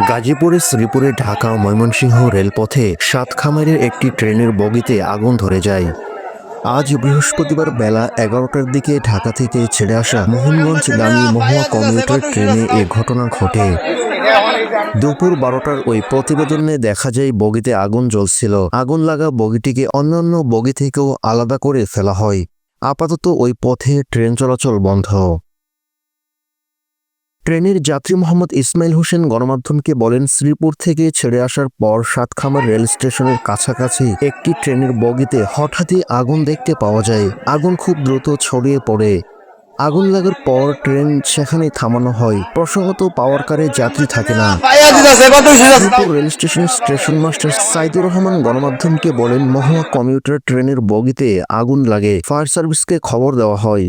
গাজীপুরের শ্রীপুরে ঢাকা ময়মনসিংহ রেলপথে সাতখামারের একটি ট্রেনের বগিতে আগুন ধরে যায়। আজ বৃহস্পতিবার বেলা 11টার দিকে ঢাকা থেকে ছেড়ে আসা মোহনগঞ্জগামী মহুয়া কমিউটার ট্রেনে এ ঘটনা ঘটে। দুপুর 12টার ওই প্রতিবেদনে দেখা যায় বগিতে আগুন জ্বলছিল। আগুন লাগা বগিটিকে অন্যান্য বগি থেকেও আলাদা করে ফেলা হয়। আপাতত ওই পথে ট্রেন চলাচল বন্ধ। ট্রেনের যাত্রী মোহাম্মদ ইসমাইল হোসেন গণমাধ্যমকে বলেন, শ্রীপুর থেকে ছেড়ে আসার পর সাতখামার রেল স্টেশনের কাছাকাছি একটি ট্রেনের বগিতে হঠাৎই আগুন দেখতে পাওয়া যায়। আগুন খুব দ্রুত ছড়িয়ে পড়ে। আগুন লাগার পর ট্রেন সেখানেই থামানো হয়। প্রসঙ্গত পাওয়ার কারে যাত্রী থাকে না। শ্রীপুর রেল স্টেশনের স্টেশন মাস্টার সাইদুর রহমান গণমাধ্যমকে বলেন, মহুয়া কমিউটার ট্রেনের বগিতে আগুন লাগে। ফায়ার সার্ভিসকে খবর দেওয়া হয়।